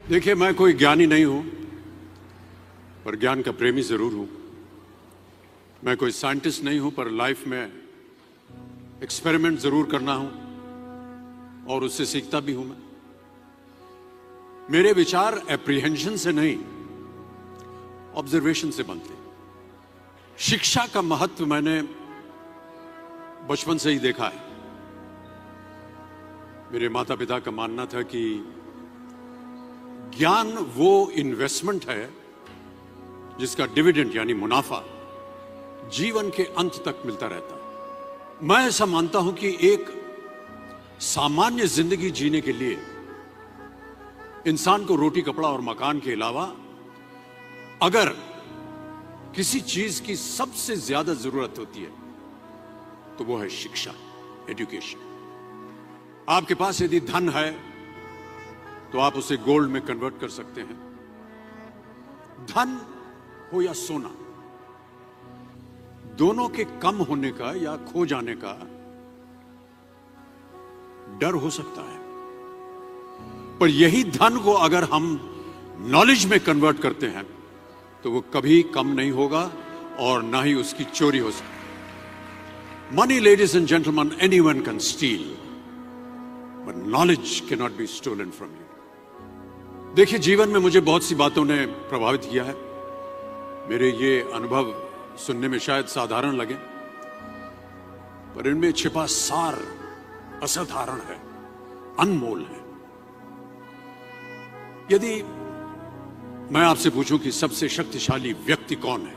देखिए, मैं कोई ज्ञानी नहीं हूं, पर ज्ञान का प्रेमी जरूर हूं। मैं कोई साइंटिस्ट नहीं हूं, पर लाइफ में एक्सपेरिमेंट जरूर करना हूं और उससे सीखता भी हूं। मेरे विचार एप्रीहेंशन से नहीं, ऑब्जर्वेशन से बनते हैं। शिक्षा का महत्व मैंने बचपन से ही देखा है। मेरे माता पिता का मानना था कि ज्ञान वो इन्वेस्टमेंट है जिसका डिविडेंड यानी मुनाफा जीवन के अंत तक मिलता रहता है। मैं ऐसा मानता हूं कि एक सामान्य जिंदगी जीने के लिए इंसान को रोटी कपड़ा और मकान के अलावा अगर किसी चीज की सबसे ज्यादा जरूरत होती है तो वो है शिक्षा, एजुकेशन। आपके पास यदि धन है तो आप उसे गोल्ड में कन्वर्ट कर सकते हैं। धन हो या सोना, दोनों के कम होने का या खो जाने का डर हो सकता है, पर यही धन को अगर हम नॉलेज में कन्वर्ट करते हैं तो वो कभी कम नहीं होगा और ना ही उसकी चोरी हो सकती। Money, ladies and gentleman, anyone can steal, but knowledge can not be stolen from you. देखिए, जीवन में मुझे बहुत सी बातों ने प्रभावित किया है। मेरे ये अनुभव सुनने में शायद साधारण लगे, पर इनमें छिपा सार असाधारण है, अनमोल है। यदि मैं आपसे पूछूं कि सबसे शक्तिशाली व्यक्ति कौन है,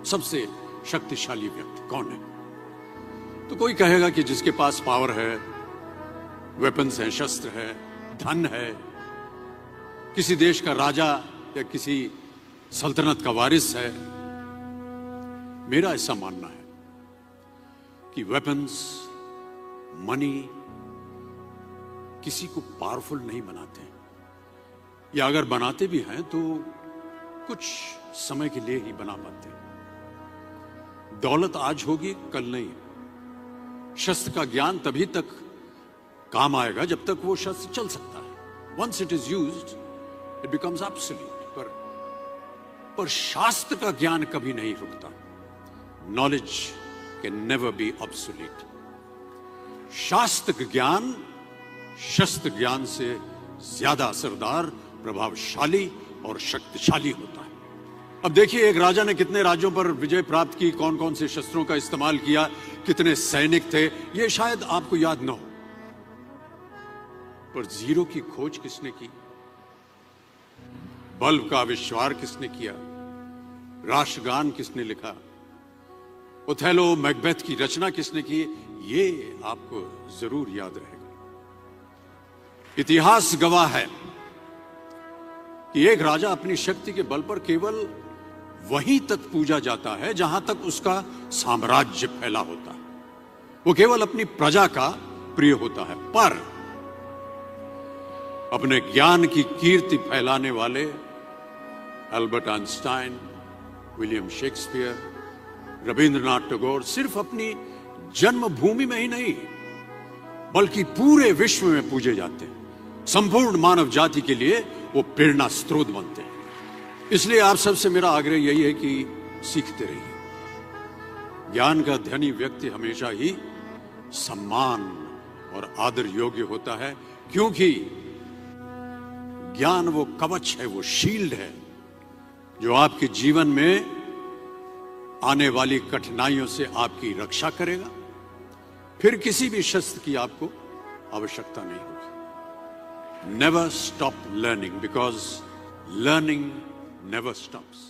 सबसे शक्तिशाली व्यक्ति कौन है, तो कोई कहेगा कि जिसके पास पावर है, वेपन्स हैं, शस्त्र है, धन है, किसी देश का राजा या किसी सल्तनत का वारिस है। मेरा ऐसा मानना है कि वेपन्स, मनी किसी को पावरफुल नहीं बनाते, या अगर बनाते भी हैं तो कुछ समय के लिए ही बना पाते। दौलत आज होगी, कल नहीं। शस्त्र का ज्ञान तभी तक काम आएगा जब तक वो शस्त्र चल सकता है। Once it is used it becomes absolute. पर शास्त्र का ज्ञान कभी नहीं रुकता। Knowledge can never be obsolete. शास्त्र ज्ञान शस्त्र ज्ञान से ज्यादा असरदार, प्रभावशाली और शक्तिशाली होता है। अब देखिए, एक राजा ने कितने राज्यों पर विजय प्राप्त की, कौन कौन से शस्त्रों का इस्तेमाल किया, कितने सैनिक थे, यह शायद आपको याद न हो, पर जीरो की खोज किसने की, बल्ब का आविष्कार किसने किया, राष्ट्रगान किसने लिखा, ओथेलो, मैकबेथ की रचना किसने की, ये आपको जरूर याद रहेगा। इतिहास गवाह है कि एक राजा अपनी शक्ति के बल पर केवल वहीं तक पूजा जाता है जहां तक उसका साम्राज्य फैला होता है। वो केवल अपनी प्रजा का प्रिय होता है। पर अपने ज्ञान की कीर्ति फैलाने वाले Albert Einstein, William Shakespeare, Rabindranath Tagore सिर्फ अपनी जन्मभूमि में ही नहीं बल्कि पूरे विश्व में पूजे जाते हैं। संपूर्ण मानव जाति के लिए वो प्रेरणा स्रोत बनते हैं। इसलिए आप सबसे मेरा आग्रह यही है कि सीखते रहिए। ज्ञान का धनी व्यक्ति हमेशा ही सम्मान और आदर योग्य होता है, क्योंकि ज्ञान वो कवच है, वो शील्ड है जो आपके जीवन में आने वाली कठिनाइयों से आपकी रक्षा करेगा। फिर किसी भी शस्त्र की आपको आवश्यकता नहीं होगी। Never stop learning, because learning never stops.